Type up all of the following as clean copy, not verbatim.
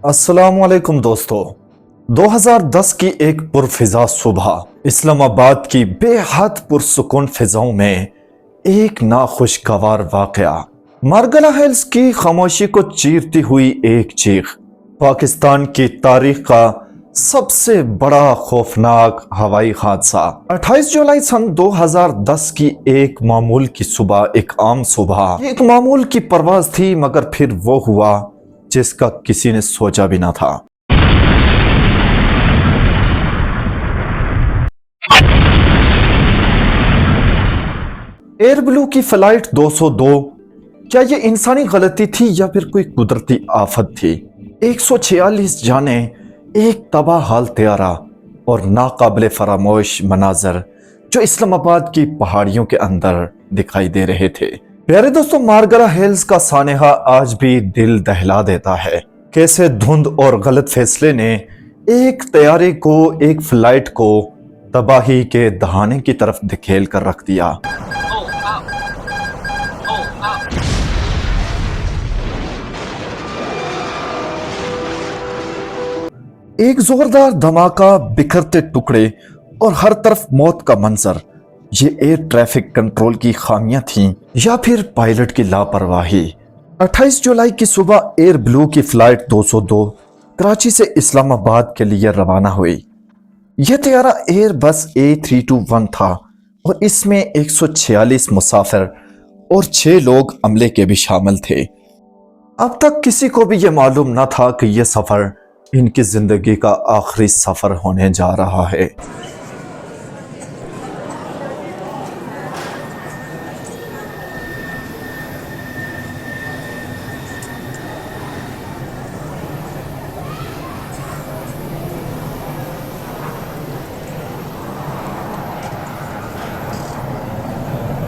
السلام علیکم دوستو۔ 2010 کی ایک پرفضا صبح اسلام آباد کی بے حد پرسکون فضاؤں میں ایک ناخوشگوار واقعہ، مارگلا ہلز کی خاموشی کو چیرتی ہوئی ایک چیخ، پاکستان کی تاریخ کا سب سے بڑا خوفناک ہوائی حادثہ۔ 28 جولائی سن 2010 کی ایک معمول کی صبح، ایک عام صبح، ایک معمول کی پرواز تھی، مگر پھر وہ ہوا جس کا کسی نے سوچا بھی نہ تھا۔ ایئر بلو کی فلائٹ 202، کیا یہ انسانی غلطی تھی یا پھر کوئی قدرتی آفت تھی؟ 146 جانیں، ایک تباہ حال طیارہ اور ناقابل فراموش مناظر جو اسلام آباد کی پہاڑیوں کے اندر دکھائی دے رہے تھے۔ پیارے دوستو، مارگلا ہلز کا سانحہ آج بھی دل دہلا دیتا ہے۔ کیسے دھند اور غلط فیصلے نے ایک طیارے کو، ایک فلائٹ کو تباہی کے دہانے کی طرف دھکیل کر رکھ دیا۔ ایک زوردار دھماکہ، بکھرتے ٹکڑے اور ہر طرف موت کا منظر۔ یہ ایئر ٹریفک کنٹرول کی خامیاں تھیں یا پھر پائلٹ کی لاپرواہی؟ 28 جولائی کی صبح ایئر بلو کی فلائٹ 202 کراچی سے اسلام آباد کے لیے روانہ ہوئی۔ یہ طیارہ ایئر بس A321 تھا اور اس میں 146 مسافر اور 6 لوگ عملے کے بھی شامل تھے۔ اب تک کسی کو بھی یہ معلوم نہ تھا کہ یہ سفر ان کی زندگی کا آخری سفر ہونے جا رہا ہے۔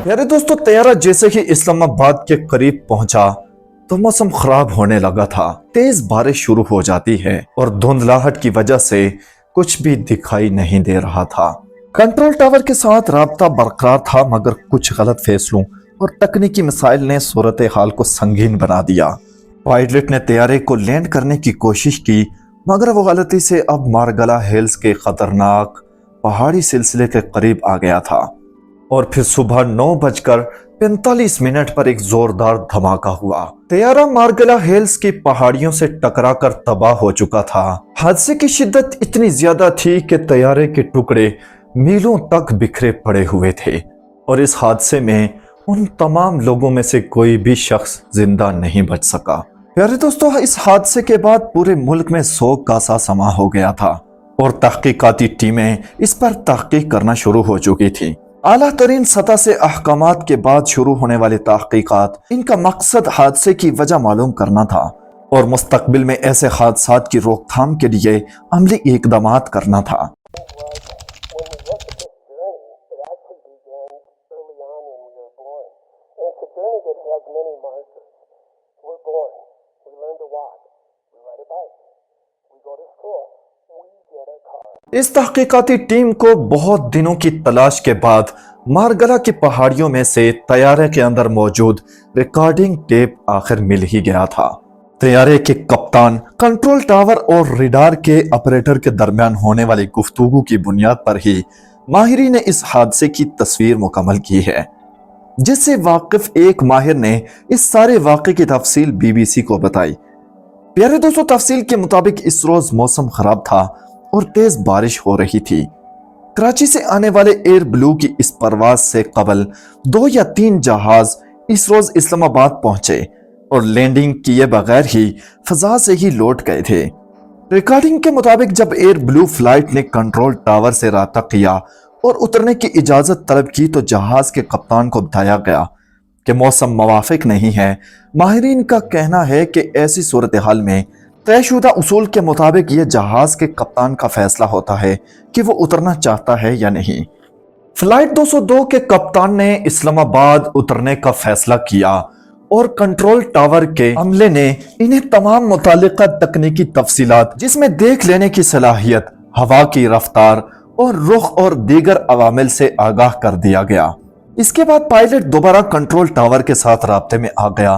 پیارے دوستو، طیارہ جیسے ہی اسلام آباد کے قریب پہنچا تو موسم خراب ہونے لگا تھا۔ تیز بارش شروع ہو جاتی ہے اور دھندلاہٹ کی وجہ سے کچھ بھی دکھائی نہیں دے رہا تھا۔ کنٹرول ٹاور کے ساتھ رابطہ برقرار تھا، مگر کچھ غلط فیصلوں اور تکنیکی مسائل نے صورتحال کو سنگین بنا دیا۔ پائلٹ نے طیارے کو لینڈ کرنے کی کوشش کی، مگر وہ غلطی سے اب مارگلا ہلز کے خطرناک پہاڑی سلسلے کے قریب آ گیا تھا۔ اور پھر صبح 9:45 پر ایک زوردار دھماکہ ہوا۔ طیارہ مارگلا ہلز کی پہاڑیوں سے ٹکرا کر تباہ ہو چکا تھا۔ حادثے کی شدت اتنی زیادہ تھی کہ طیارے کے ٹکڑے میلوں تک بکھرے پڑے ہوئے تھے، اور اس حادثے میں ان تمام لوگوں میں سے کوئی بھی شخص زندہ نہیں بچ سکا۔ پیارے دوستو، اس حادثے کے بعد پورے ملک میں سوگ کا سا سما ہو گیا تھا اور تحقیقاتی ٹیمیں اس پر تحقیق کرنا شروع ہو چکی تھیں۔ اعلیٰ ترین سطح سے احکامات کے بعد شروع ہونے والے تحقیقات، ان کا مقصد حادثے کی وجہ معلوم کرنا تھا اور مستقبل میں ایسے حادثات کی روک تھام کے لیے عملی اقدامات کرنا تھا۔ اس تحقیقاتی ٹیم کو بہت دنوں کی تلاش کے بعد مارگلا کی پہاڑیوں میں سے طیارے کے اندر موجود ریکارڈنگ ٹیپ آخر مل ہی گیا تھا۔ طیارے کے کپتان، کنٹرول ٹاور اور ریڈار کے آپریٹر کے درمیان ہونے والی گفتگو کی بنیاد پر ہی ماہرین نے اس حادثے کی تصویر مکمل کی ہے، جس سے واقف ایک ماہر نے اس سارے واقعے کی تفصیل BBC کو بتائی۔ پیارے دوستو، تفصیل کے مطابق اس روز موسم خراب تھا اور تیز بارش ہو رہی تھی۔ کراچی سے آنے والے ایئر بلو کی اس پرواز سے قبل 2 یا 3 جہاز اس روز اسلام آباد پہنچے اور لینڈنگ کیے بغیر ہی فضا سے ہی لوٹ گئے تھے۔ ریکارڈنگ کے مطابق جب ایئر بلو فلائٹ نے کنٹرول ٹاور سے رابطہ کیا اور اترنے کی اجازت طلب کی تو جہاز کے کپتان کو بتایا گیا کہ موسم موافق نہیں ہے۔ ماہرین کا کہنا ہے کہ ایسی صورتحال میں طے شدہ اصول کے مطابق یہ جہاز کے کپتان کا فیصلہ ہوتا ہے کہ وہ اترنا چاہتا ہے یا نہیں۔ فلائٹ 202 کے کپتان نے اسلام آباد اترنے کا فیصلہ کیا اور کنٹرول ٹاور کے عملے نے انہیں تمام متعلقہ تکنیکی تفصیلات، جس میں دیکھ لینے کی صلاحیت، ہوا کی رفتار اور رخ اور دیگر عوامل سے آگاہ کر دیا گیا۔ اس کے بعد پائلٹ دوبارہ کنٹرول ٹاور کے ساتھ رابطے میں آ گیا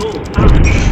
Pull up.